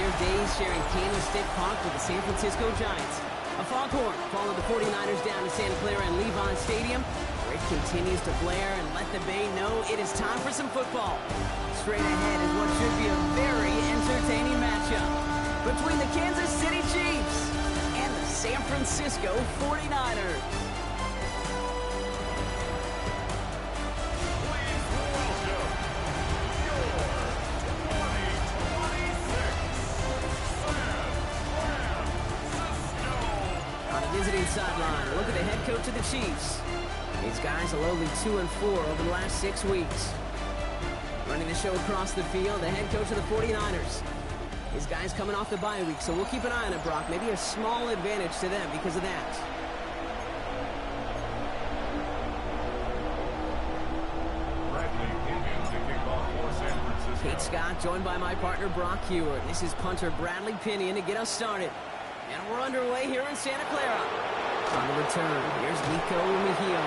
their days sharing Candlestick Park with the San Francisco Giants. A foghorn followed the 49ers down to Santa Clara and Levon Stadium, where it continues to blare and let the Bay know it is time for some football. Straight ahead is what should be a very entertaining matchup between the Kansas City Chiefs and the San Francisco 49ers. Visiting sideline. Look at the head coach of the Chiefs. These guys are lowly 2-4 over the last 6 weeks. Running the show across the field, the head coach of the 49ers. These guys coming off the bye week, so we'll keep an eye on it, Brock. Maybe a small advantage to them because of that. Pete Scott joined by my partner Brock Hewitt. This is punter Bradley Pinion to get us started. And we're underway here in Santa Clara. On the return, here's Nico Mejio.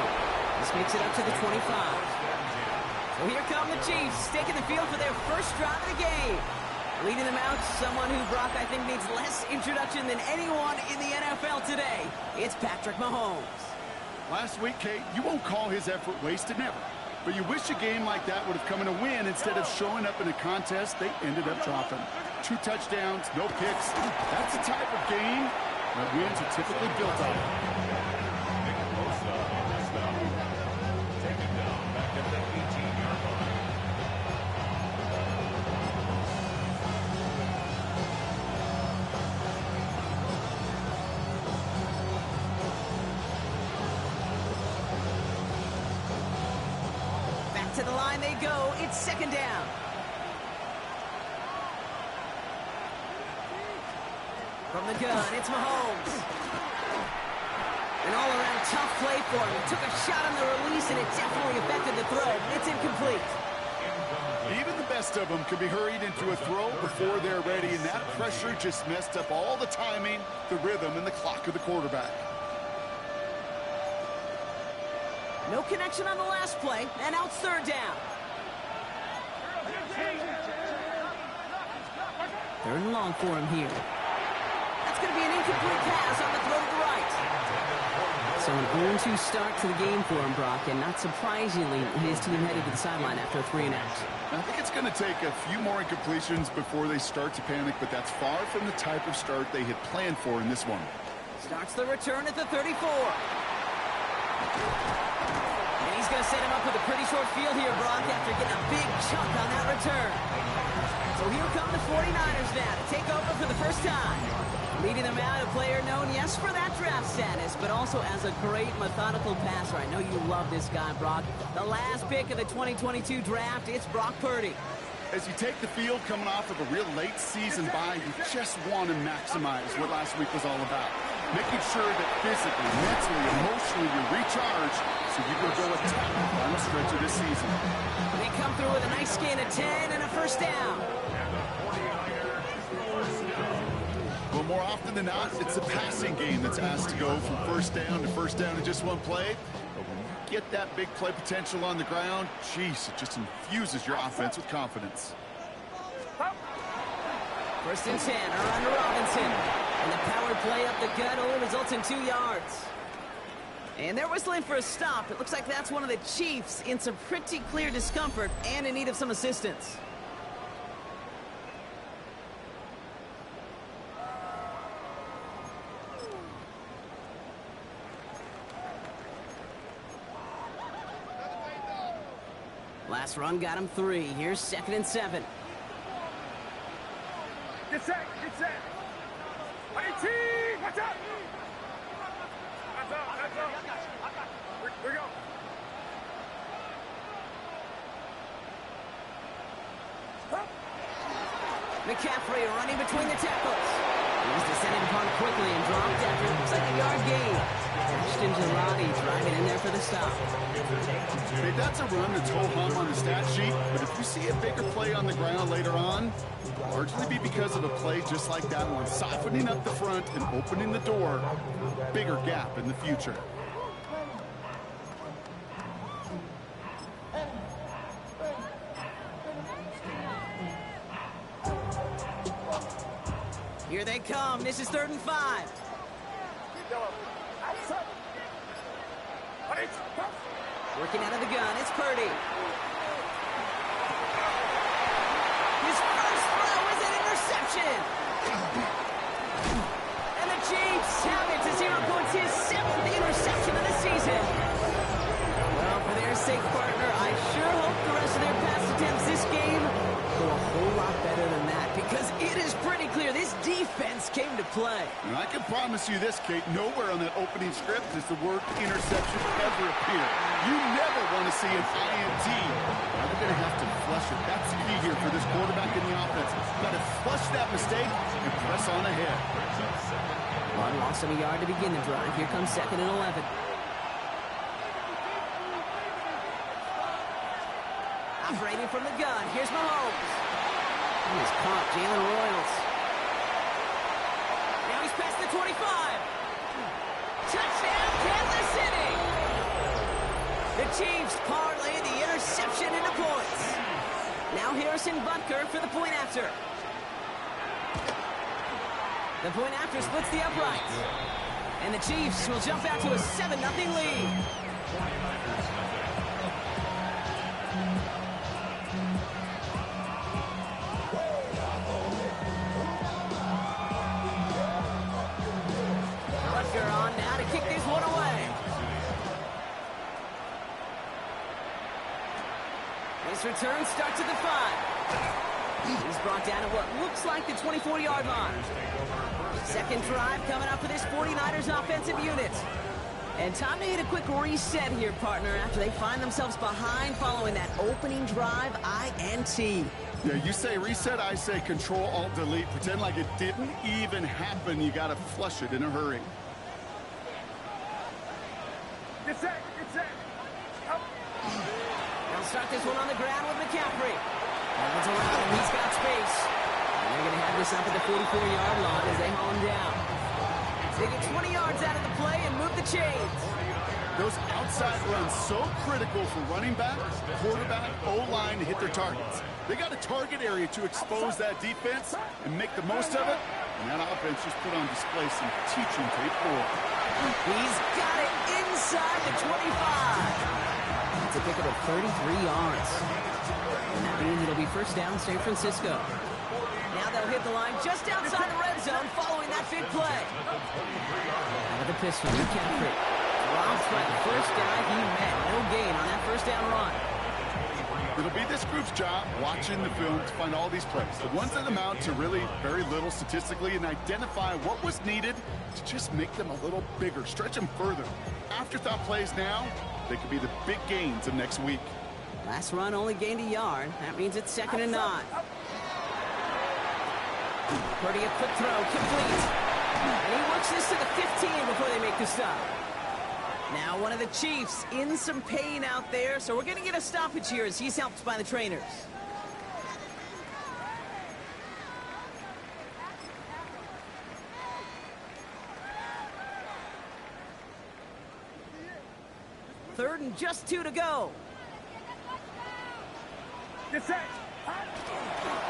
This makes it up to the 25. So here come the Chiefs, taking the field for their first drive of the game. Leading them out, someone who, Brock, I think needs less introduction than anyone in the NFL today. It's Patrick Mahomes. Last week, Kate, you won't call his effort wasted, never. But you wish a game like that would have come in a win instead of showing up in a contest they ended up dropping. 2 touchdowns, no picks. That's the type of game that wins are typically built on. Back to the line they go. It's second down. From the gun, it's Mahomes. An all-around tough play for him. He took a shot on the release, and it definitely affected the throw. It's incomplete. Even the best of them could be hurried into a throw before they're ready, and that pressure just messed up all the timing, the rhythm, and the clock of the quarterback. No connection on the last play, and now it's third down. Third and long for him here. Going to be an incomplete pass on the throw to the right. So an 0-2 start to the game for him, Brock, and not surprisingly, his team headed to the sideline after a 3 and out. I think it's going to take a few more incompletions before they start to panic, but that's far from the type of start they had planned for in this one. Starts the return at the 34. And he's going to set him up with a pretty short field here, Brock, after getting a big chunk on that return. So here come the 49ers now to take over for the first time. Leading them out, a player known, yes, for that draft status, but also as a great methodical passer. I know you love this guy, Brock. The last pick of the 2022 draft, it's Brock Purdy. As you take the field coming off of a real late season bye, you just want to maximize what last week was all about. Making sure that physically, mentally, emotionally you recharge so you can go attack the final stretch of this season. They come through with a nice gain of 10 and a first down. Well, more often than not, it's the passing game that's asked to go from first down in just one play. But when you get that big play potential on the ground, geez, it just infuses your offense with confidence. First and 10, around to Robinson. And the power play up the gut only results in 2 yards. And they're whistling for a stop. It looks like that's one of the Chiefs in some pretty clear discomfort and in need of some assistance. Last run got him 3. Here's second and 7. Get set, get set. 18, watch out. That's up. We go. McCaffrey running between the tackles. He's descended upon quickly and dropped after it looks like a yard gain. Ashton Girardi driving in there for the stop. Hey, that's a run that's ho-hum on the stat sheet, but if you see a bigger play on the ground later on, it'll largely be because of a play just like that one, softening up the front and opening the door for a bigger gap in the future. Here they come. This is 3rd and 5. Working out of the gun. It's Purdy. His first throw is an interception. And the Chiefs have it to 0 points, his 7th interception of the season. Well, for their sake, partner, I sure hope the rest of their pass attempts this game go a whole lot better than that, because it is pretty clear this defense came to play. And I can promise you this, Kate, nowhere on that opening script does the word interception ever appear. You never want to see an INT. Now they're going to have to flush it. That's key here for this quarterback in the offense. Got to flush that mistake and press on ahead. One loss of a yard to begin the drive. Here comes 2nd and 11. Operating from the gun. Here's Mahomes. He has caught Jalen Royals. Now he's past the 25. Touchdown, Kansas City. The Chiefs parlay the interception into points. Now Harrison Butker for the point after. The point after splits the uprights. And the Chiefs will jump out to a 7-0 lead. Butker on now to kick this one away. This return starts at the 5. He's brought down at what looks like the 24-yard line. Second drive coming up for this 49ers offensive unit. And time to hit a quick reset here, partner, after they find themselves behind following that opening drive INT. Yeah, you say reset, I say Control-Alt-Delete. Pretend like it didn't even happen. You got to flush it in a hurry. Get set. Up. They'll start this one on the ground with McCaffrey. Runs around and he's got space. And they're going to have this up at the 44-yard line as they haul him down. They get 20 yards out of the play and move the chains. Those outside runs so critical for running back, quarterback, O-line to hit their targets. They got a target area to expose that defense and make the most of it. And that offense just put on display some teaching tape for it. He's got it inside the 25. It's a pickup of 33 yards. And that means it'll be first down San Francisco. Now they'll hit the line just outside the red zone following that big play. Out of the pistol, McCaffrey. Drops by the first guy he met. No gain on that first down run. It'll be this group's job watching the film to find all these plays. The ones that amount to really very little statistically and identify what was needed to just make them a little bigger, stretch them further. Afterthought plays now, they could be the big gains of next week. Last run only gained a yard. That means it's 2nd and 9. Purdy a quick throw, complete. And he works this to the 15 before they make the stop. Now one of the Chiefs in some pain out there, so we're going to get a stoppage here as he's helped by the trainers. Third and just 2 to go. Get set.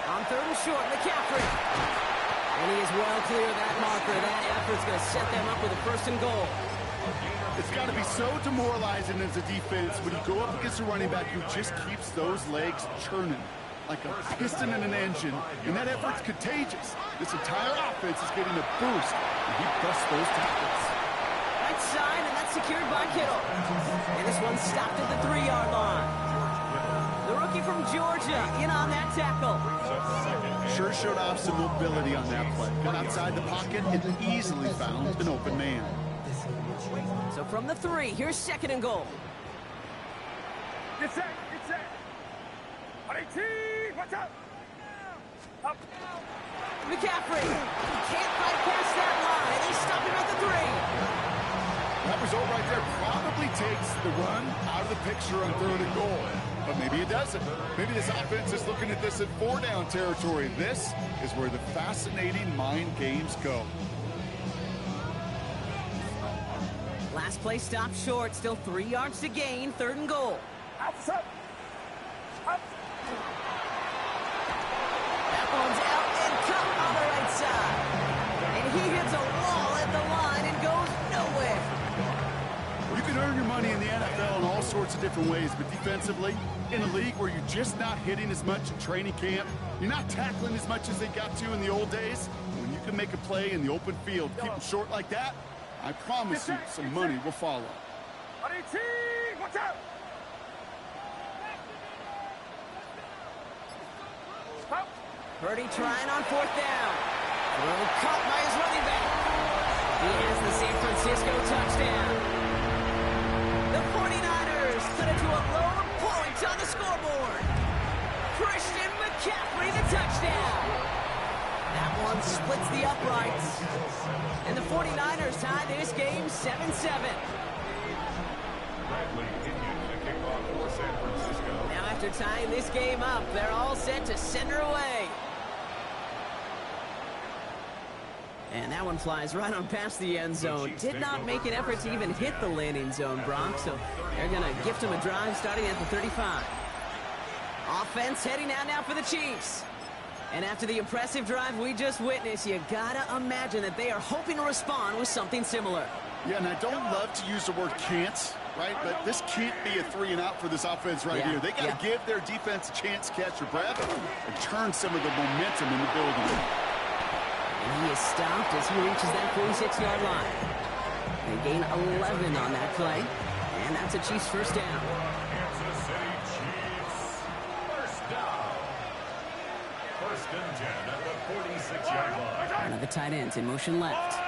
On 3rd and short, McCaffrey. And he is well clear of that marker. That effort's going to set them up with a 1st and goal. It's got to be so demoralizing as a defense when you go up against a running back who just keeps those legs churning like a piston in an engine, and that effort's contagious. This entire offense is getting a boost, and he busts those tackles. Right side, and that's secured by Kittle. And this one stopped at the 3-yard line. The rookie from Georgia in on that tackle. Sure showed off some mobility on that play. Got outside the pocket and easily found an open man. So from the 3, here's 2nd and goal. Get set. Watch out. Up. McCaffrey can't bypass that line, and they stop him at the 3. That result right there probably takes the run out of the picture on 3rd and goal. But maybe it doesn't. Maybe this offense is looking at this at 4-down territory. This is where the fascinating mind games go. Last play stopped short, still 3 yards to gain, 3rd and goal. Up. That one's out and cut on the right side. different ways, but defensively, in a league where you're just not hitting as much in training camp, you're not tackling as much as they got to in the old days, when you can make a play in the open field, keep them short like that, I promise you some money will follow. Watch out! Purdy trying on 4th down. Throw caught by his running back. He has the San Francisco touchdown. The 49ers cut it to a lone point on the scoreboard. Christian McCaffrey, the touchdown. That one splits the uprights. And the 49ers tie this game 7-7. Now after tying this game up, they're all set to send her away. And that one flies right on past the end zone. Did not make an effort to even hit the landing zone, Brock. So they're going to gift him a drive starting at the 35. Offense heading out now for the Chiefs. And after the impressive drive we just witnessed, you got to imagine that they are hoping to respond with something similar. Yeah, and I don't love to use the word can't, right? But this can't be a 3-and-out for this offense right here. They got to give their defense a chance to catch their breath and turn some of the momentum in the building. And he is stopped as he reaches that 46-yard line. They gain 11 on that play, and that's a Chiefs first down. Kansas City Chiefs, first down. First and 10 at the 46-yard line. One of the tight ends in motion left.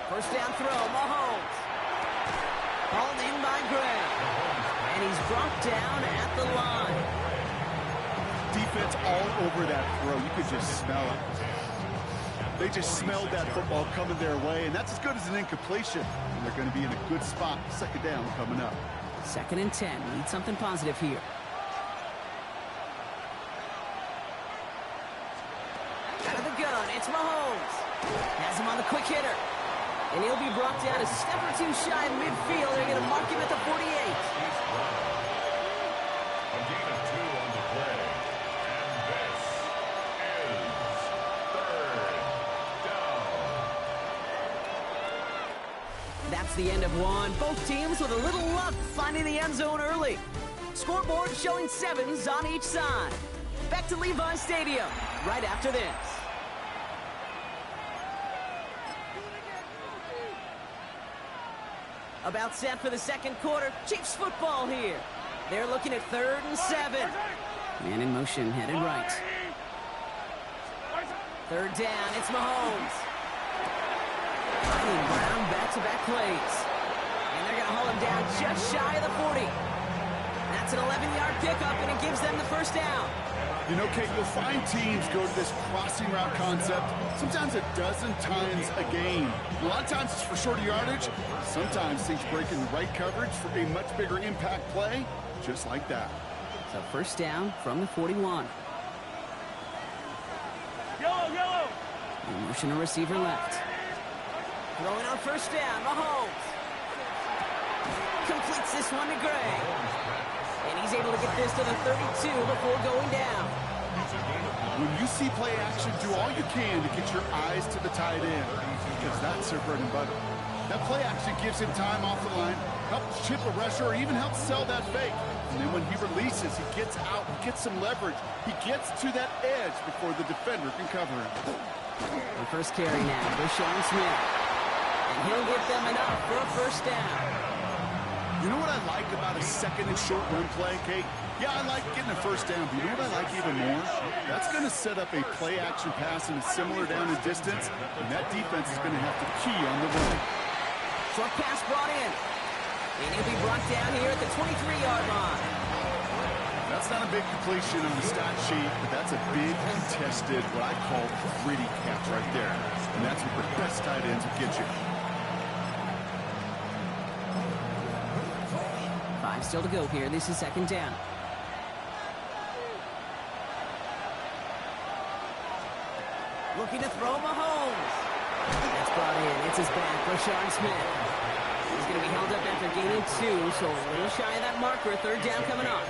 First down throw, Mahomes. Hauled in by Gray. And he's brought down at the line. Defense all over that throw. You could just smell it. They just smelled that football coming their way, and that's as good as an incompletion. And they're going to be in a good spot. Second down coming up. 2nd and 10. Need something positive here. Out of the gun, it's Mahomes. Has him on the quick hitter. And he'll be brought down a step or two shy of midfield. They're going to mark him at the 48. A gain of 2 on the play. And this is 3rd down. That's the end of one. Both teams with a little luck finding the end zone early. Scoreboard showing 7s on each side. Back to Levi Stadium right after this. About set for the second quarter. Chiefs football here. They're looking at 3rd and 7. Man in motion, headed right. 3rd down, it's Mahomes. Finding Brown back-to-back plays. And they're going to haul him down just shy of the 40. That's an 11-yard pickup, and it gives them the first down. You know, Kate, you'll find teams go to this crossing route concept sometimes a dozen times a game. A lot of times it's for shorter yardage. Sometimes things break in the right coverage for a much bigger impact play, just like that. So first down from the 41. Yellow! In motion, a receiver left. Throwing on first down, Mahomes. Completes this one to Gray. And he's able to get this to the 32 before going down. When you see play action, do all you can to get your eyes to the tight end, because that's their bread and butter. That play action gives him time off the line, helps chip a rusher, or even helps sell that fake. And then when he releases, he gets out, he gets some leverage. He gets to that edge before the defender can cover him. The first carry now, Rashawn Smith. And he'll get them enough for a first down. You know what I like about a second and short run play, Kate? Yeah, I like getting a first down, but you know what I like even more? That's going to set up a play-action pass in a similar down and distance, and that defense is going to have to key on the run. Short pass brought in. And he'll be brought down here at the 23-yard line. That's not a big completion on the stat sheet, but that's a big contested, what I call gritty catch right there. And that's what the best tight ends will get you. 5 still to go here. This is second down. Looking to throw Mahomes. That's brought in. It's his back, Rashawn Smith. He's going to be held up after gaining 2, so a little shy of that marker. Third down coming up.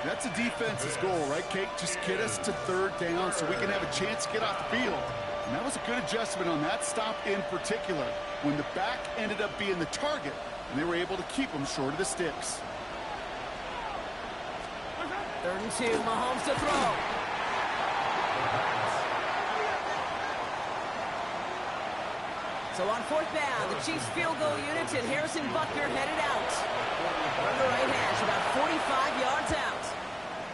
That's a defense's goal, right, Kate? Just get us to third down so we can have a chance to get off the field. And that was a good adjustment on that stop in particular, when the back ended up being the target, and they were able to keep him short of the sticks. 3rd and 2, Mahomes to throw. So on 4th down, the Chiefs field goal units and Harrison Butker headed out. From the right hash, about 45 yards out.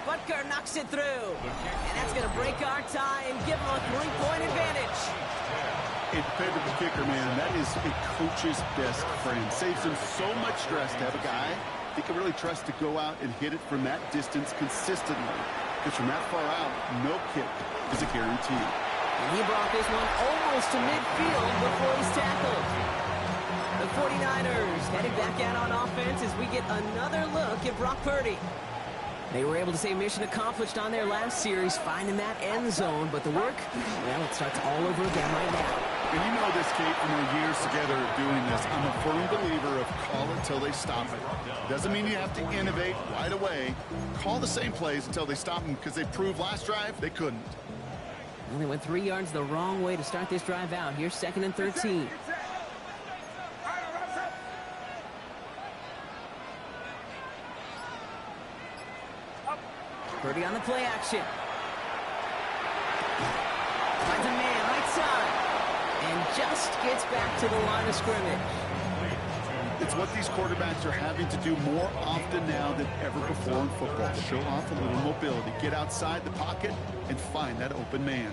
Butker knocks it through. And that's going to break our tie and give them a 3-point advantage. A dependable kicker, man. That is a coach's best friend. Saves him so much stress to have a guy he can really trust to go out and hit it from that distance consistently. Because from that far out, no kick is a guarantee. And he brought this one almost to midfield before he's tackled. The 49ers headed back out on offense as we get another look at Brock Purdy. They were able to say mission accomplished on their last series, finding that end zone. But the work, well, it starts all over again right now. And you know this, Kate, from our years together of doing this. I'm a firm believer of call it till they stop it. Doesn't mean you have to innovate right away. Call the same plays until they stop them, because they proved last drive they couldn't. Well, they went 3 yards the wrong way to start this drive out. Here's 2nd and 13. Purdy on the play action. Finds a man right side. And just gets back to the line of scrimmage. It's what these quarterbacks are having to do more often now than ever before in football. Show off a little mobility. Get outside the pocket and find that open man.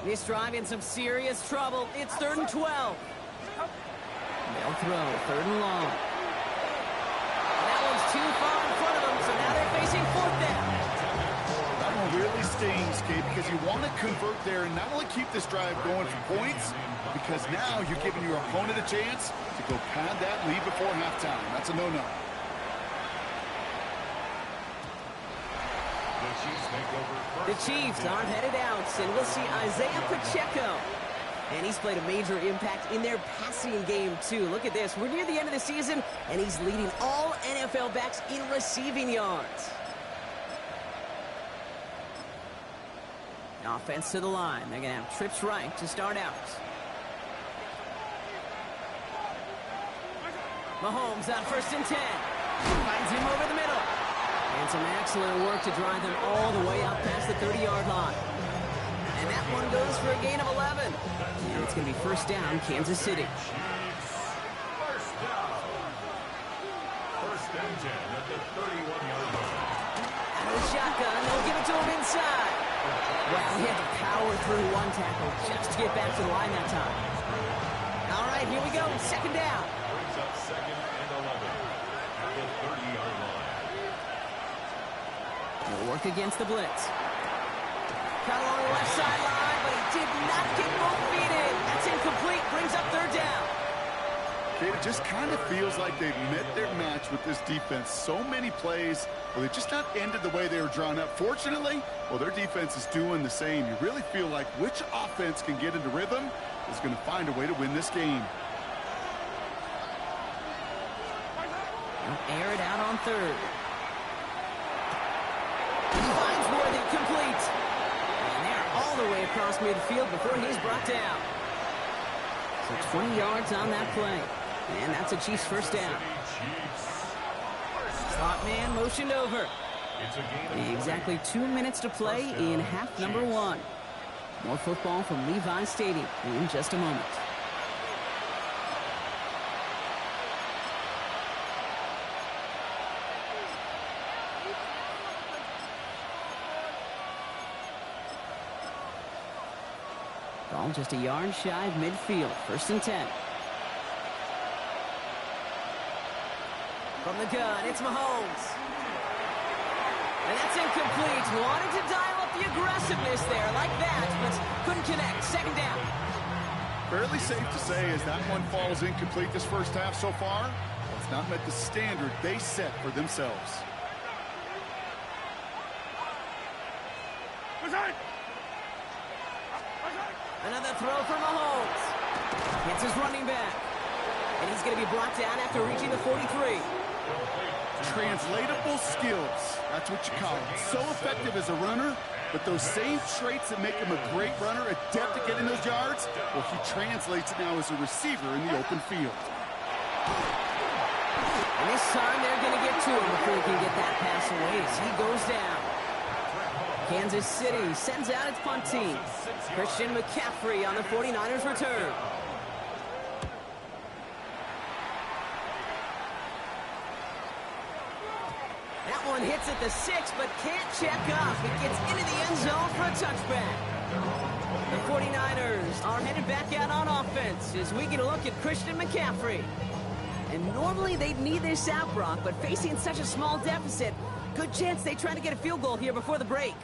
This drive in some serious trouble. It's 3rd and 12. They'll throw. 3rd and long. That one's too far in front of them, so now they're facing 4th down. That one really stings, Kate, because you want to convert there and not only keep this drive going for points, because now you're giving your opponent a chance to go pad that lead before halftime. That's a no-no. The Chiefs are headed out, and we'll see Isaiah Pacheco. And he's played a major impact in their passing game, too. Look at this. We're near the end of the season, and he's leading all NFL backs in receiving yards. Offense to the line. They're going to have trips right to start out. Mahomes on 1st and 10. Finds him over the middle. And some excellent work to drive them all the way out past the 30-yard line. And that one goes for a gain of 11. And it's going to be 1st down, Kansas City. First down. 1st and 10 at the 31-yard line. Out of the shotgun, they'll give it to him inside. Well, he had to power through one tackle just to get back to the line that time. All right, here we go. 2nd down. Brings up 2nd and 11 at the 30-yard line. He'll work against the blitz. Cut along the left sideline, but he did not get both feet in. That's incomplete. Brings up 3rd down. Kate, it just kind of feels like they've met their match with this defense. So many plays, well, they just not ended the way they were drawn up. Fortunately, well, their defense is doing the same. You really feel like which offense can get into rhythm is going to find a way to win this game. They'll air it out on 3rd. Finds Worthy complete. And they're all the way across midfield before he's brought down. So 20 yards on that play. And that's a Chiefs 1st down. Slot man motioned over. Exactly 2 minutes to play in half number 1. More football from Levi Stadium in just a moment. Ball just a yard shy of midfield. 1st and 10. From the gun, it's Mahomes. And that's incomplete. Wanted to dial up the aggressiveness there like that, but couldn't connect. 2nd down. Fairly safe to say as that one falls incomplete this 1st half so far, it's not met the standard they set for themselves. Another throw for Mahomes. Hits his running back. And he's going to be brought down after reaching the 43. Translatable skills. That's what you call it. So effective as a runner, but those same traits that make him a great runner, adept at getting those yards, well, he translates it now as a receiver in the open field. And this time they're going to get to him before he can get that pass away as he goes down. Kansas City sends out its punt team. Christian McCaffrey on the 49ers return. That one hits at the 6, but can't check up. It gets into the end zone for a touchback. The 49ers are headed back out on offense as we get a look at Christian McCaffrey. And normally they'd need this out, Brock, but facing such a small deficit, good chance they try to get a field goal here before the break.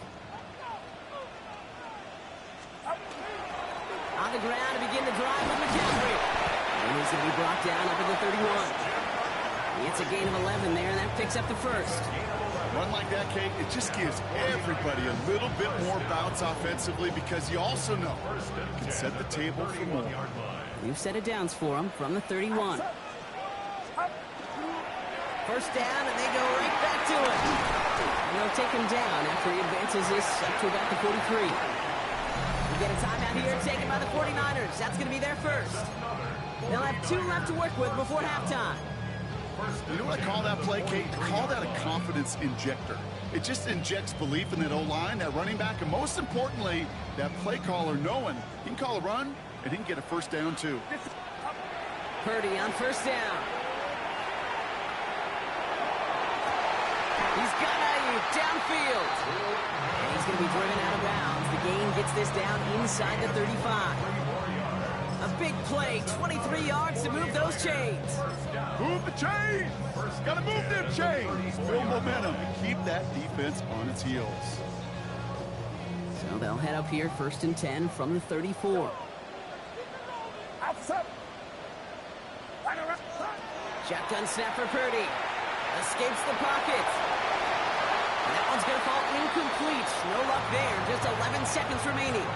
On the ground to begin the drive with McCaffrey. And he's going to be brought down up at the 31. It's a gain of 11 there, and that picks up the first. Run like that, Kate, it just gives everybody a little bit more bounce offensively because you also know you can set the table for more. New set of downs for him from the 31. First down, and they go right back to it. And they'll take him down after he advances this up to about the 43. We get a timeout here taken by the 49ers. That's going to be their first. They'll have 2 left to work with before halftime. You know what I call that play, Kate? I call that a confidence injector. It just injects belief in that O-line, that running back, and most importantly, that play caller knowing he can call a run and he can get a first down too. Purdy on first down. He's got Ayuk downfield. And he's going to be driven out of bounds. The gain gets this down inside the 35. A big play, 23 yards to move those chains. Move the chains! Gotta move them chains! Build momentum and keep that defense on its heels. So they'll head up here, 1st and 10 from the 34. Shotgun snap for Purdy. Escapes the pocket. And that one's going to fall incomplete. No luck there. Just 11 seconds remaining.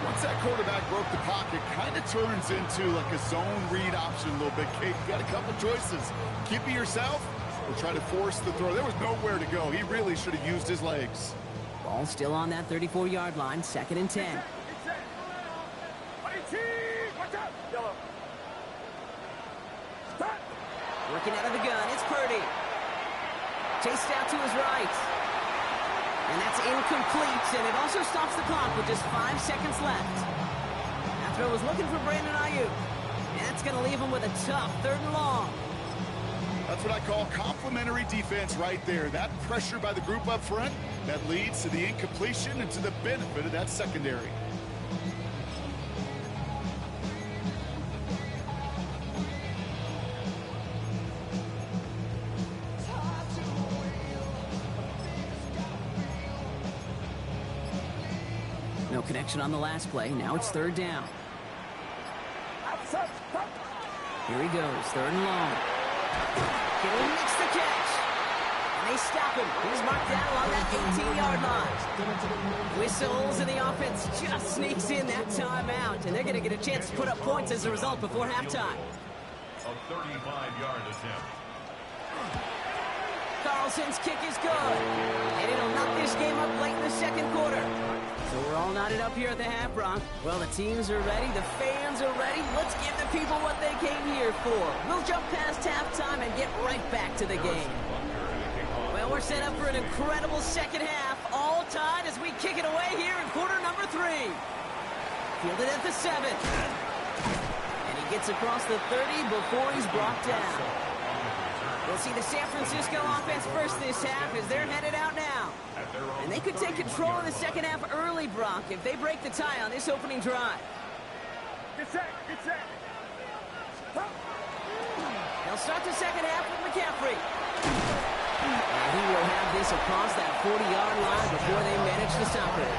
Once that quarterback broke the pocket, kind of turns into like a zone read option a little bit, Kate. You got a couple choices. Keep it yourself or try to force the throw. There was nowhere to go. He really should have used his legs. Ball still on that 34-yard line, 2nd and 10. Working out of the gun, it's Purdy. Chased out to his right. And that's incomplete, and it also stops the clock with just 5 seconds left. That throw was looking for Brandon Ayuk. And that's going to leave him with a tough 3rd and long. That's what I call complimentary defense right there. That pressure by the group up front, that leads to the incompletion and to the benefit of that secondary. No connection on the last play. Now it's 3rd down. Here he goes, 3rd and long. He'll mix the catch. And they stop him. He's marked down along that 18-yard line. Whistles, and the offense just sneaks in that timeout. And they're going to get a chance to put up points as a result before halftime. A 35-yard attempt. Carlson's kick is good. And it'll knock this game up late in the 2nd quarter. So we're all knotted up here at the half, Brock. Well, the teams are ready. The fans are ready. Let's give the people what they came here for. We'll jump past halftime and get right back to the game. Well, we're set up for an incredible 2nd half. All tied as we kick it away here in quarter number 3. Fielded at the 7. And he gets across the 30 before he's brought down. We'll see the San Francisco offense first this half as they're headed out now. And they could take control of the 2nd half early, Brock, if they break the tie on this opening drive. Get set, get set. They'll start the 2nd half with McCaffrey. And he will have this across that 40-yard line before they manage to stop it.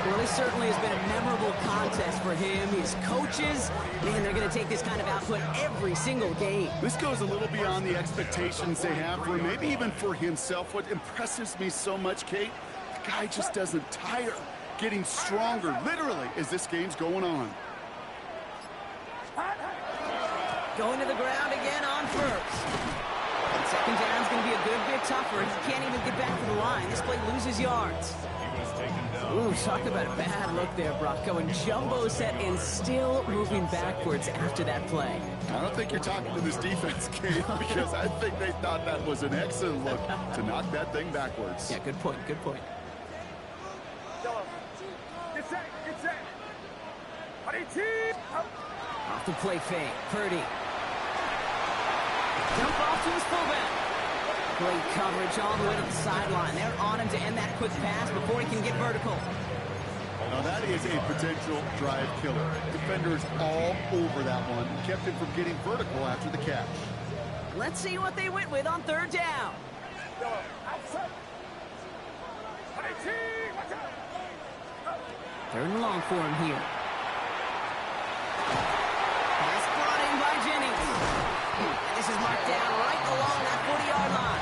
Well, this certainly has been a memorable contest for him. His coaches, man, they're going to take this kind of output every single game. This goes a little beyond the expectations they have for him, maybe even for himself. What impresses me so much, Kate, the guy just doesn't tire. Getting stronger, literally, as this game's going on. Going to the ground again on first. And 2nd down tougher. He can't even get back to the line. This play loses yards. Ooh, talk about a bad look there, Brock. Going jumbo set and still moving backwards after that play. I don't think you're talking to this defense, Kate, because I think they thought that was an excellent look to knock that thing backwards. Yeah, good point, good point. Get set, get set. Off the play fake, Purdy. Jump off to his fullback. Great coverage all the way to the sideline. They're on him to end that quick pass before he can get vertical. Now that is a potential drive killer. Defenders all over that one. Kept him from getting vertical after the catch. Let's see what they went with on third down. Third and long for him here. Pass brought in by Jennings. And this is marked down right along that 40-yard line.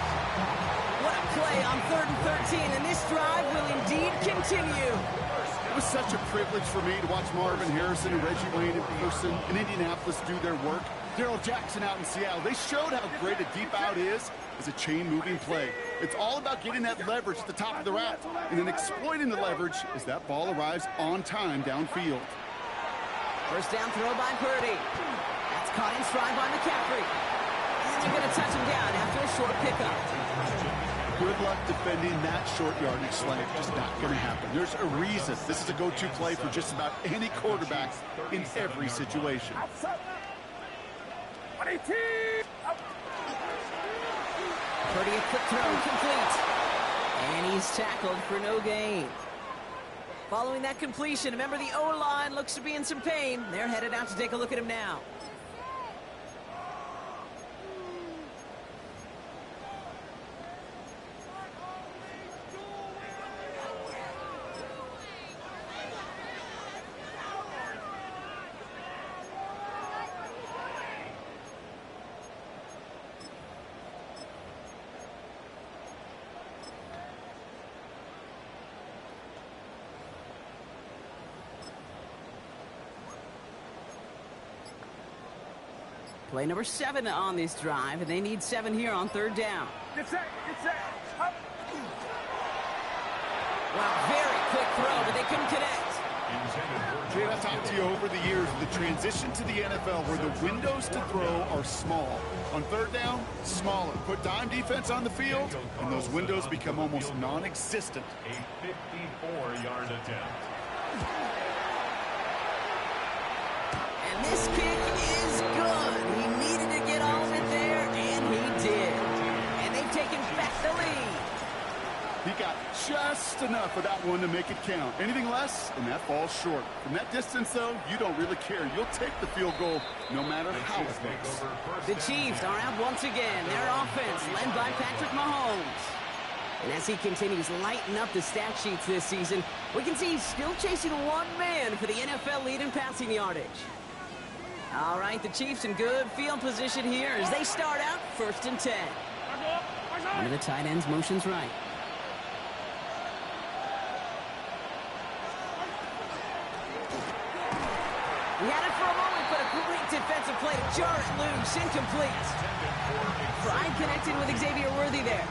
What a play on 3rd and 13, and this drive will indeed continue. It was such a privilege for me to watch Marvin Harrison and Reggie Wayne in person in Indianapolis do their work. Darrell Jackson out in Seattle. They showed how great a deep out is as a chain-moving play. It's all about getting that leverage at the top of the route and then exploiting the leverage as that ball arrives on time downfield. First down throw by Purdy. That's caught in stride by McCaffrey. And they're going to touch him down after a short pickup. Good luck defending that short yardage slant. Just not going to happen. There's a reason this is a go-to play for just about any quarterback in every situation. Purdy a quick throw, complete. And he's tackled for no gain. Following that completion, remember the O-line looks to be in some pain. They're headed out to take a look at him now. Play number 7 on this drive, and they need 7 here on third down. Get set, get set. Up. Wow, very quick throw, but they couldn't connect. Jay, I've talked to you over the years, the transition to the NFL where the windows to throw are small. On third down, smaller. Put dime defense on the field, and those windows become almost non-existent. A 54-yard attempt. And this kick is good. He needed to get all of it there, and he did. And they've taken back the lead. He got just enough of that one to make it count. Anything less, and that falls short. From that distance, though, you don't really care. You'll take the field goal no matter how it looks. The Chiefs are out once again. Their offense led by Patrick Mahomes. And as he continues lighting up the stat sheets this season, we can see he's still chasing one man for the NFL lead in passing yardage. All right, the Chiefs in good field position here as they start out 1st and 10. One of the tight ends motions right. He had it for a moment, but a great defensive play to jar it loose, incomplete. Pride connecting with Xavier Worthy there.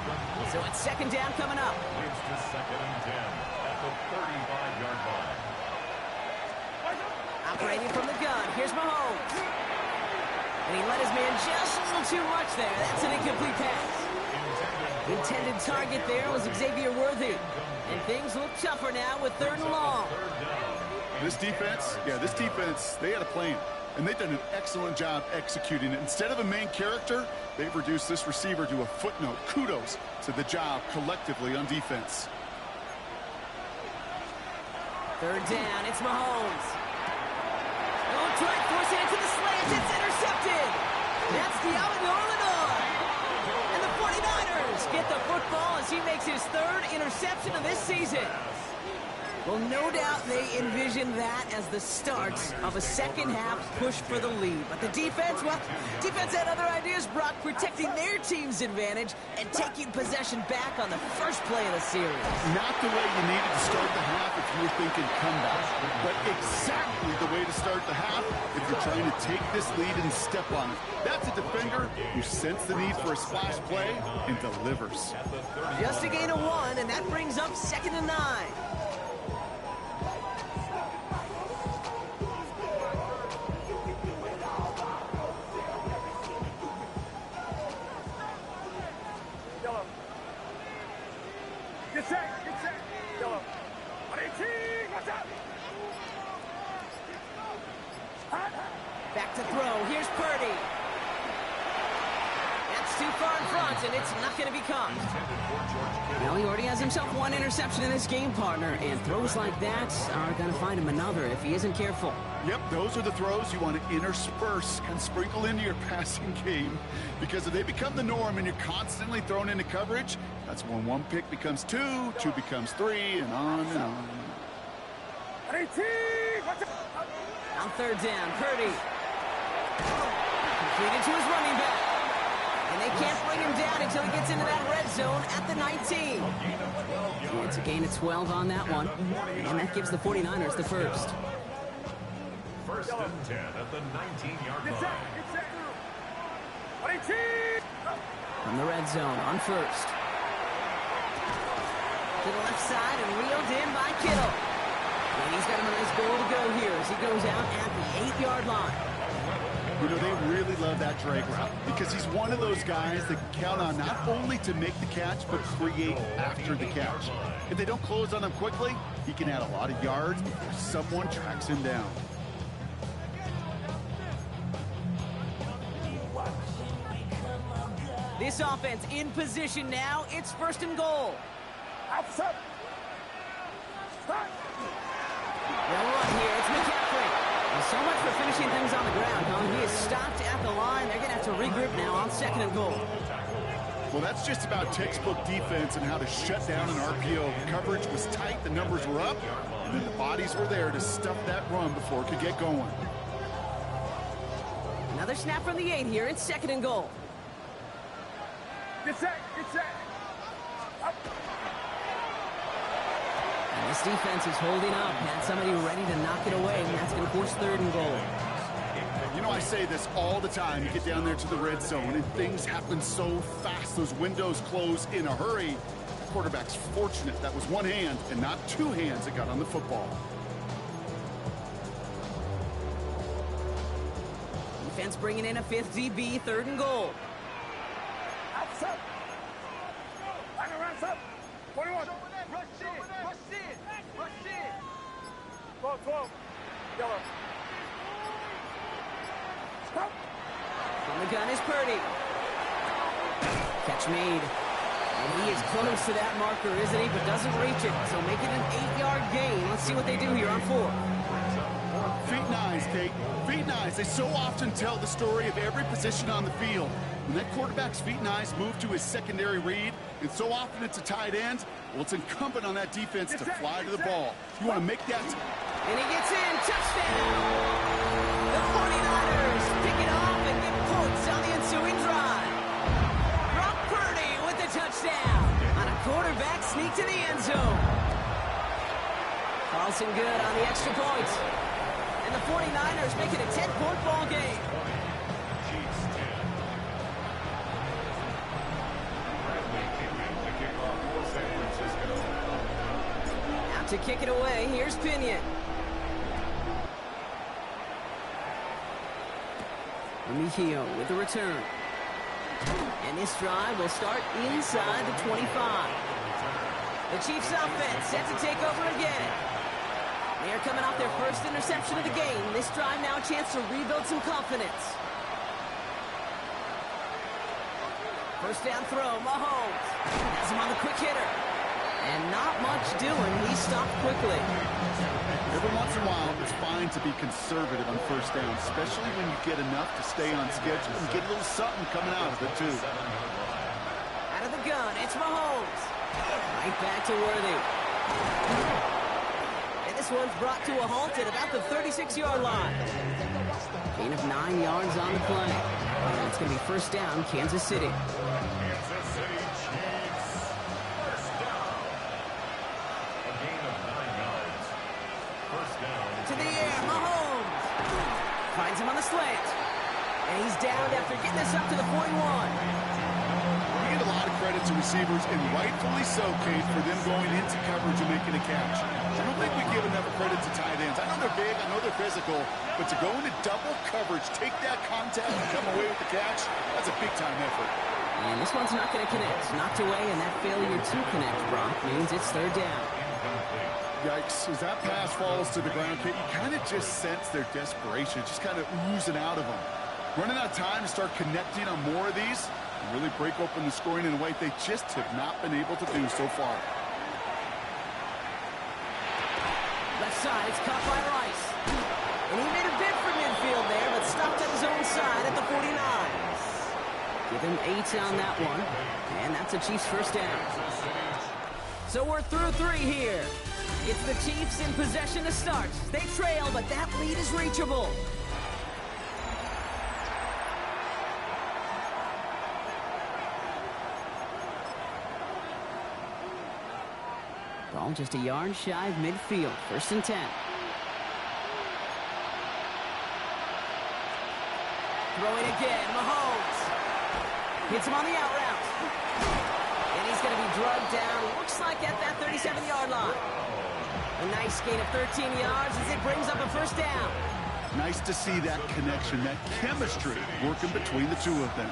So it's 2nd down coming up. It's the 2nd and 10 at the 35-yard line. Operating from the gun, here's Mahomes. And he let his man just a little too much there. That's an incomplete pass. Intended target there was Xavier Worthy. And things look tougher now with 3rd and long. This defense, they had a plan. And they've done an excellent job executing it. Instead of a main character, they've reduced this receiver to a footnote. Kudos to the job collectively on defense. 3rd down, it's Mahomes. Looks like forcing it to the slant. It's intercepted. That's Diallo, Illinois. And the 49ers get the football as he makes his 3rd interception of this season. Well, no doubt they envision that as the start of a second-half push for the lead. But the defense, well, defense had other ideas, Brock, protecting their team's advantage and taking possession back on the first play of the series. Not the way you needed to start the half if you were thinking comeback, but exactly the way to start the half if you're trying to take this lead and step on it. That's a defender who senses the need for a splash play and delivers. Just a gain of 1, and that brings up 2nd and 9. Get set, yellow. 118, watch out! Back to throw, here's Purdy. That's too far in front, and it's not going to be caught. Well, he already has himself 1 interception in this game, partner, and throws like that are going to find him another if he isn't careful. Yep, those are the throws you want to intersperse and sprinkle into your passing game, because if they become the norm and you're constantly thrown into coverage, that's when 1 pick becomes 2, 2 becomes 3, and on and on. 118, watch out! On 3rd down, Purdy. Completed to his running back. And they can't bring him down until he gets into that red zone at the 19. And it's a gain of 12 on that one. And that gives the 49ers the first. 1st and 10 at the 19-yard Get line. set! 118! From the red zone on 1st. To the left side and reeled in by Kittle. And he's got him a nice goal to go here as he goes out at the 8-yard line. You know, they really love that drag route because he's one of those guys that can count on not only to make the catch, but create after the catch. If they don't close on him quickly, he can add a lot of yards before someone tracks him down. This offense in position now. It's 1st and goal. Outside! Stop! They'll run here. It's McCaffrey. And so much for finishing things on the ground, huh? He is stopped at the line. They're going to have to regroup now on 2nd and goal. Well, that's just about textbook defense and how to shut down an RPO. The coverage was tight, the numbers were up, and then the bodies were there to stuff that run before it could get going. Another snap from the 8 here. It's 2nd and goal. Get set! Up! And this defense is holding up. Had somebody ready to knock it away, and that's going to force 3rd and goal. You know, I say this all the time. You get down there to the red zone, and things happen so fast. Those windows close in a hurry. The quarterback's fortunate that was 1 hand and not 2 hands that got on the football. Defense bringing in a 5th DB, 3rd and goal. Outside! Line around up! 21! Rush in! 12, yellow. Stop! From the gun is Purdy. Catch made. And he is close to that marker, isn't he? But doesn't reach it. So make it an 8-yard gain. Let's see what they do here on 4. Feet and eyes, Kate. Feet and eyes. They so often tell the story of every position on the field. When that quarterback's feet and eyes move to his secondary read, and so often it's a tight end, well, it's incumbent on that defense to fly to the ball. You want to make that... And he gets in. Touchdown! The 49ers pick it off and get points on the ensuing drive. Brock Purdy with the touchdown on a quarterback sneak to the end zone. Carlson good on the extra point. And the 49ers make it a 10-point ball game. Chiefs 10. Bradley kicking the kickoff for San Francisco. Out to kick it away, here's Pinion. Mejio with the return. And this drive will start inside the 25. The Chiefs offense set to take over again. They are coming off their first interception of the game. This drive now a chance to rebuild some confidence. First down throw, Mahomes. Has him on the quick hitter. And not much doing. He stopped quickly. Every once in a while, it's fine to be conservative on first down, especially when you get enough to stay on schedule and get a little something coming out of it, too. Out of the gun, it's Mahomes. Right back to Worthy. this one's brought to a halt at about the 36-yard line. Gain of 9 yards on the play. And it's going to be first down, Kansas City. Kansas City Chiefs. First down. A gain of 9 yards. First down. To the air, Mahomes. Finds him on the slant. And he's down after getting this up to the 41. We get a lot of credit to receivers, and rightfully so, Kate, for them going into coverage and making a catch. I don't think we give enough credit to tight ends. I know they're big, I know they're physical, but to go into double coverage, take that contact, and come away with the catch, that's a big-time effort. And this one's not going to connect. Knocked away, and that failure to connect, Brock, means it's third down. Yikes. As that pass falls to the ground, Kate, you kind of just sense their desperation, just kind of oozing out of them. Running out of time to start connecting on more of these and really break open the scoring in a way they just have not been able to do so far. Left side, it's caught by Rice. And he made a bid for midfield there, but stopped at his own side at the 49. Give him 8 on that one. And that's a Chiefs first down. So we're through 3 here. It's the Chiefs in possession to start. They trail, but that lead is reachable. Ball just a yard shy of midfield. First and 10. Throwing again, Mahomes. Hits him on the out route. And he's going to be drugged down, looks like at that 37-yard line. A nice gain of 13 yards as it brings up a first down. Nice to see that connection, that chemistry working between the two of them.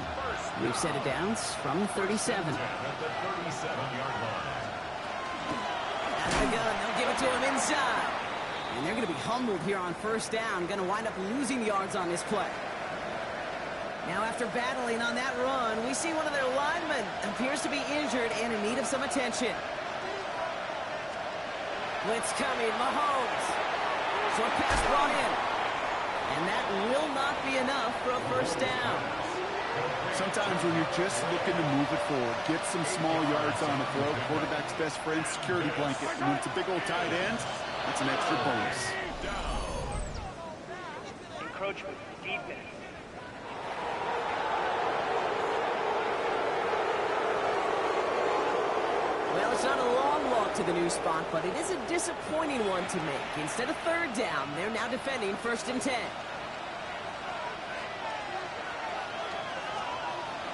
We've set it down from 37. At the 37-yard line. Out of the gun, they'll give it to him inside. And they're going to be humbled here on first down. Going to wind up losing yards on this play. Now after battling on that run, we see one of their linemen appears to be injured and in need of some attention. Blitz coming, Mahomes. Short pass brought in. And that will not be enough for a first down. Sometimes when you're just looking to move it forward, get some small yards on the throw, quarterback's best friend, security blanket. And when it's a big old tight end, that's an extra bonus. Encroachment, defense. Well, it's not a long walk to the new spot, but it is a disappointing one to make. Instead of third down, they're now defending first and 10.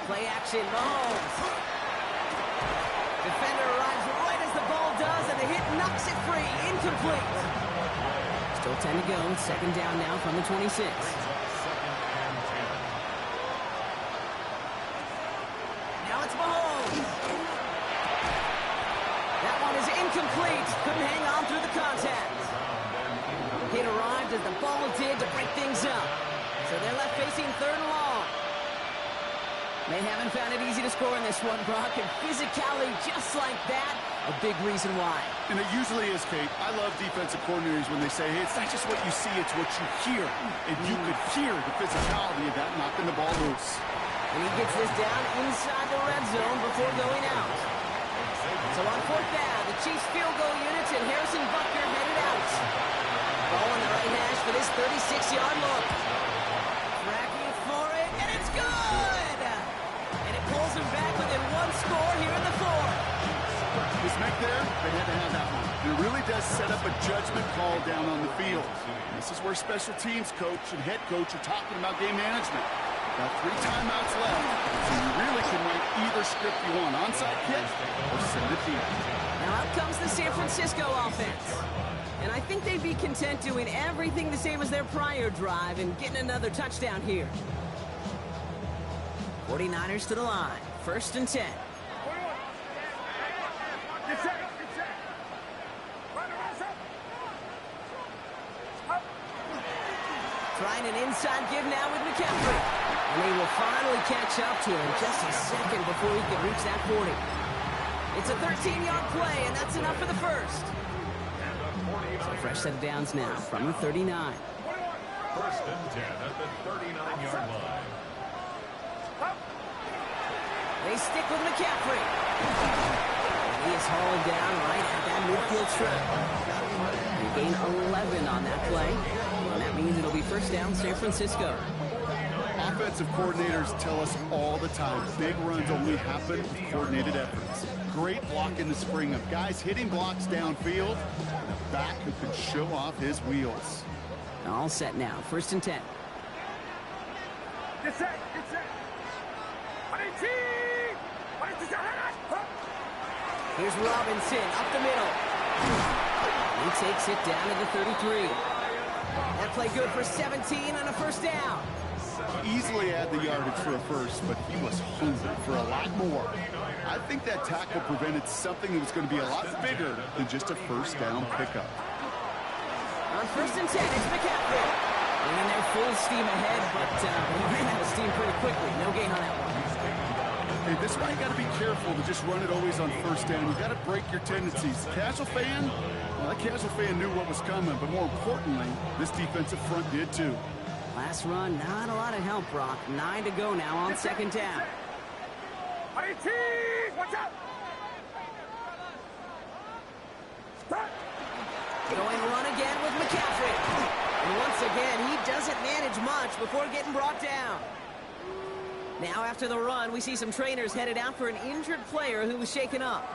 Play action, Mahomes. Defender arrives right as the ball does, and the hit knocks it free. Incomplete. Still 10 to go. Second down now from the 26. Now it's Mahomes. That one is incomplete. Couldn't hang on through the contact. Hit arrived as the ball did to break things up. So they're left facing third and long. They haven't found it easy to score in this one, Brock, and physicality just like that, a big reason why. And it usually is, Kate. I love defensive coordinators when they say, hey, it's not just what you see, it's what you hear. And you could hear the physicality of that knocking the ball loose. And he gets this down inside the red zone before going out. So on fourth down, the Chiefs field goal units and Harrison Butker headed out. Ball on the right hash for this 36-yard look. Tracking for it, and it's good! And it pulls him back within one score here in the fourth. This make there, they had to have that one. And it really does set up a judgment call down on the field. This is where special teams coach and head coach are talking about game management. Got 3 timeouts left, so you really can write either script you want. Onside kick or send it deep. Now out comes the San Francisco offense. And I think they'd be content doing everything the same as their prior drive and getting another touchdown here. 49ers to the line. First and 10. Get set, get set. Run around, set. Up. Trying an inside give now with McCaffrey. And they will finally catch up to him just a second before he can reach that 40. It's a 13-yard play, and that's enough for the first. So a fresh set of downs now from the 39. First and 10 at the 39-yard line. They stick with McCaffrey. And he is hauled down right at that midfield strip. He gain 11 on that play. And that means it'll be first down, San Francisco. Offensive coordinators tell us all the time, big runs only happen with coordinated efforts. Great block in the spring of guys hitting blocks downfield, and a back who can show off his wheels. All set now, first and 10. Get set, get set. Here's Robinson up the middle. He takes it down to the 33. That play good for 17 on a first down. Easily had the yardage for a first, but he was hungry for a lot more. I think that tackle prevented something that was going to be a lot bigger than just a first down pickup. On first and 10, it's McCaffrey. Bringing their full steam ahead, but he ran out of steam pretty quickly. No gain on that one. Hey, this is why you got to be careful to just run it always on first down. You got to break your tendencies. Casual fan, well, that casual fan knew what was coming, but more importantly, this defensive front did too. Last run, not a lot of help, Brock. 9 to go now on second down. Watch out! Stop! Going run again with McCaffrey. And once again, he doesn't manage much before getting brought down. Now after the run, we see some trainers headed out for an injured player who was shaken up.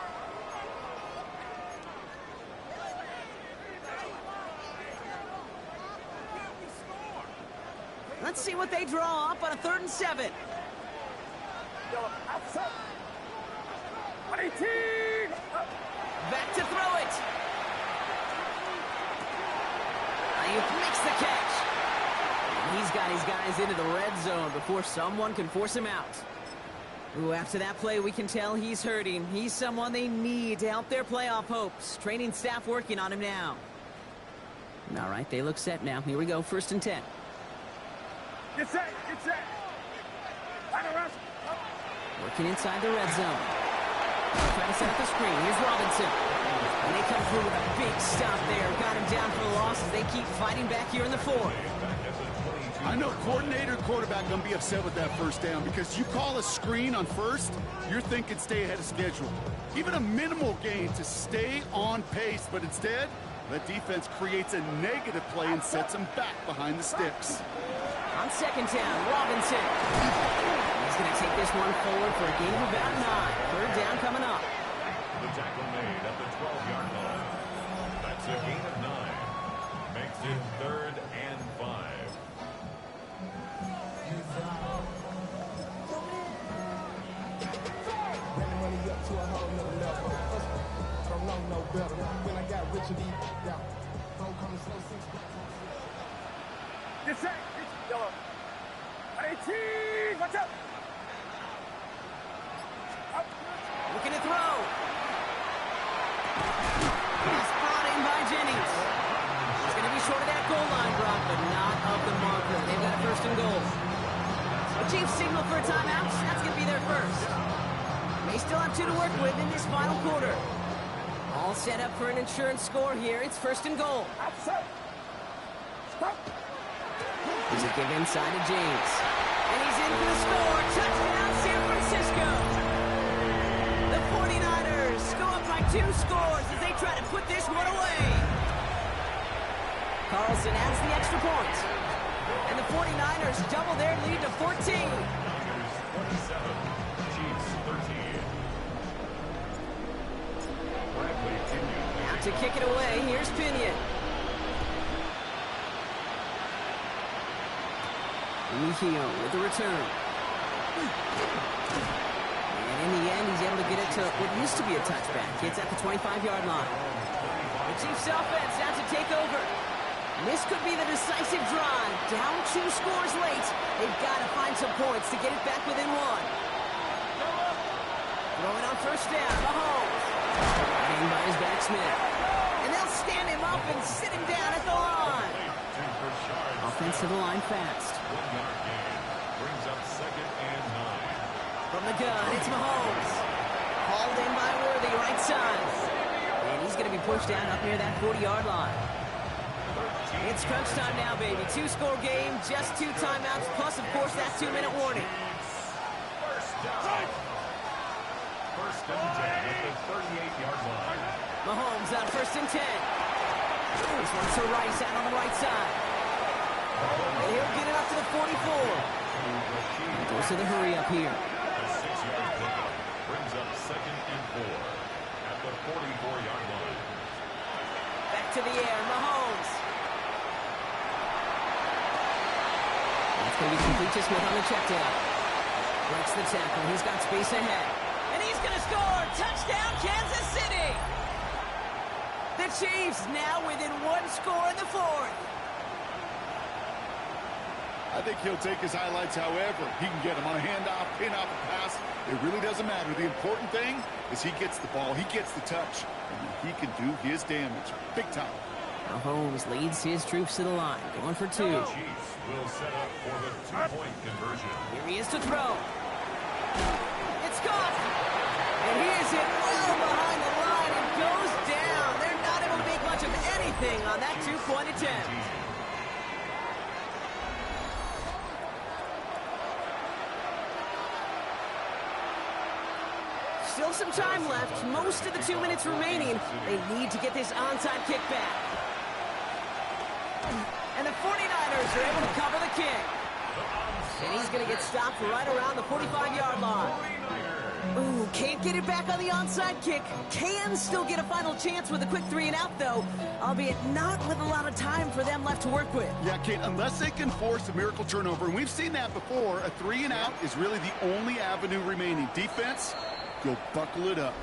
Let's see what they draw up on a 3rd and 7. Back to throw it. Ayuk makes the catch. And he's got his guys into the red zone before someone can force him out. Ooh, after that play, we can tell he's hurting. He's someone they need to help their playoff hopes. Training staff working on him now. All right, they look set now. Here we go, 1st and 10. Get set, get set. Working inside the red zone. Trying to set up the screen. Here's Robinson. And they come through with a big stop there. Got him down for the loss as they keep fighting back here in the 4th. I know coordinator and quarterback going to be upset with that first down because you call a screen on first, you're thinking stay ahead of schedule. Even a minimal gain to stay on pace, but instead, the defense creates a negative play and sets them back behind the sticks. On second down, Robinson. He's going to take this one forward for a gain of about 9. 3rd down coming up. The tackle made at the 12-yard line. That's a gain of 9. Makes it 3rd and 5. Get set, yellow. Watch out! Looking to throw. Pass brought in by Jennings. He's going to be short of that goal line, Brock, but not of the marker. They've got a 1st and goal. The Chiefs signal for a timeout. That's going to be their first. They still have 2 to work with in this final quarter. All set up for an insurance score here. It's 1st and goal. Outside. Stop. There's a give inside to James. And he's in for the score. Touchdown, San Francisco. The 49ers go up by 2 scores as they try to put this one away. Carlson adds the extra point. And the 49ers double their lead to 14. 27, Chiefs 13. Bradley Pinion. Out to kick it away. Here's Pinion. Mejio with the return. And in the end, he's able to get it to what used to be a touchback. It's at the 25-yard line. The Chiefs offense out to take over. This could be the decisive drive. Down 2 scores late. They've got to find some points to get it back within 1. Throwing on first down, Mahomes. In by his back Smith. And they'll stand him up and sit him down at the line. Offensive line fast. 1-yard gain. Brings up 2nd and 9. From the gun, it's Mahomes. Hauled in by Worthy, right side. And he's going to be pushed down up near that 40-yard line. It's crunch time now, baby. 2-score game, just 2 timeouts, plus, of course, that 2-minute warning. First down. 1st and 10 at the 38-yard line. Mahomes on 1st and 10. This one's to Rice out on the right side. And he'll get it up to the 44. Goes to the hurry up here. A 6-yard pickup brings up 2nd and 4 at the 44-yard line. Back to the air, Mahomes. That's going to be complete to Smith on the check down. Breaks the tackle. He's got space ahead. And he's going to score. Touchdown, Kansas City. The Chiefs now within 1 score in the 4th. I think he'll take his highlights however he can get them on a handoff, pin off a pass. It really doesn't matter. The important thing is he gets the ball, he gets the touch, and he can do his damage. Big time. Mahomes leads his troops to the line, going for 2. The Chiefs will set up for the 2-point conversion. Here he is to throw. It's caught. And he is hit well behind the line and goes down. They're not able to make much of anything on that 2-point attempt. Still some time left. Most of the 2 minutes remaining. They need to get this onside kick back. And the 49ers are able to cover the kick. And he's going to get stopped right around the 45-yard line. Ooh, can't get it back on the onside kick. Can still get a final chance with a quick 3-and-out, though, albeit not with a lot of time for them left to work with. Yeah, Kate, unless they can force a miracle turnover, and we've seen that before, a 3-and-out is really the only avenue remaining. Defense, go buckle it up.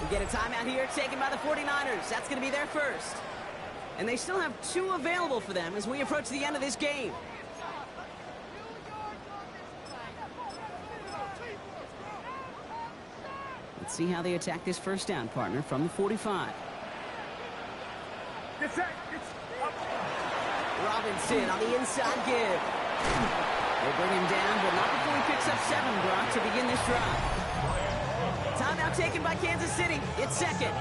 We get a timeout here taken by the 49ers. That's going to be their first. And they still have 2 available for them as we approach the end of this game. Let's see how they attack this first down, partner, from the 45. Robinson on the inside give. They bring him down, but not before he picks up 7, Brock, to begin this drive. Timeout taken by Kansas City. It's 2nd.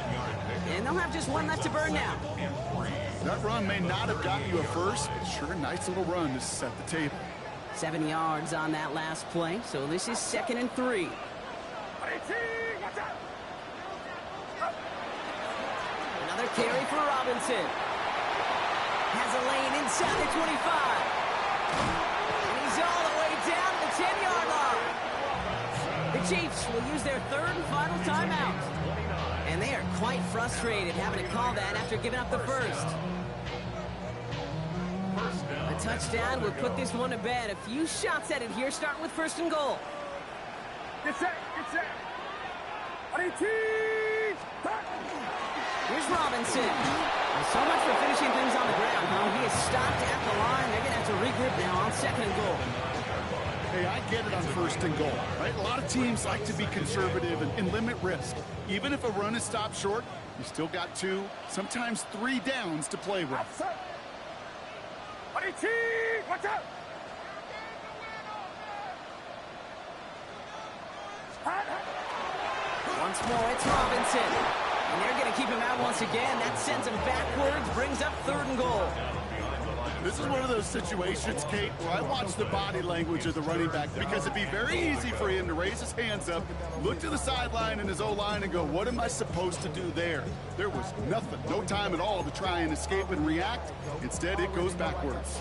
And they'll have just 1 left to burn now. That run may not have gotten you a first, but sure, nice little run to set the table. 7 yards on that last play, so this is 2nd and 3. Another carry for Robinson. Has a lane inside the 25. And he's all the way down to the 10-yard line. The Chiefs will use their 3rd and final timeout. And they are quite frustrated having to call that after giving up the first. A touchdown would put this one to bed. A few shots at it here, starting with 1st and goal. Get set. Here's Robinson. Well, so much for finishing things on the ground, huh? He is stopped at the line. They're going to have to regroup now on 2nd and goal. Hey, I get it on 1st and goal, right? A lot of teams like to be conservative and limit risk. Even if a run is stopped short, you still got 2, sometimes 3 downs to play with. Watch out! Once more, it's Robinson. And they're going to keep him out once again. That sends him backwards, brings up 3rd and goal. This is one of those situations, Kate, where I watch the body language of the running back because it'd be very easy for him to raise his hands up, look to the sideline and his O-line and go, what am I supposed to do there? There was nothing, no time at all to try and escape and react. Instead, it goes backwards.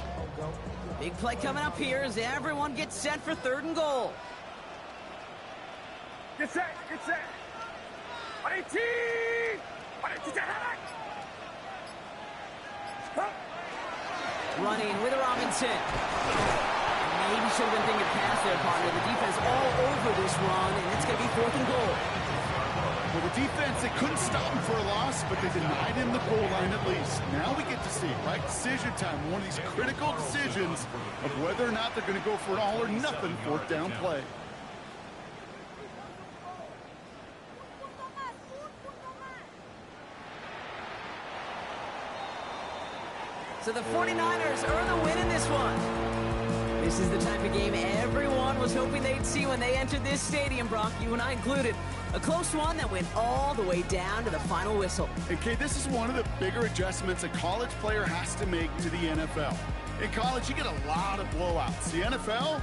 Big play coming up here as everyone gets set for 3rd and goal. Get set. Running with Robinson. Maybe should have been thinking past their partner. The defense all over this run, and it's going to be 4th and goal. Well, the defense, they couldn't stop him for a loss, but they denied him the goal line at least. Now we get to see, right, decision time, one of these critical decisions of whether or not they're going to go for an all-or-nothing 4th down play. So the 49ers earn the win in this one. This is the type of game everyone was hoping they'd see when they entered this stadium, Brock, you and I included. A close one that went all the way down to the final whistle. Okay, this is one of the bigger adjustments a college player has to make to the NFL. In college, you get a lot of blowouts. The NFL,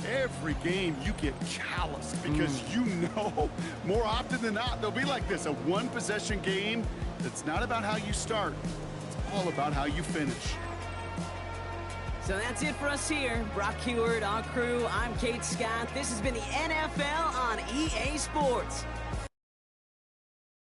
every game you get calloused because you know more often than not they'll be like this, a one-possession game that's not about how you start. It's all about how you finish. So that's it for us here. Brock Hewitt, our crew. I'm Kate Scott. This has been the NFL on EA Sports.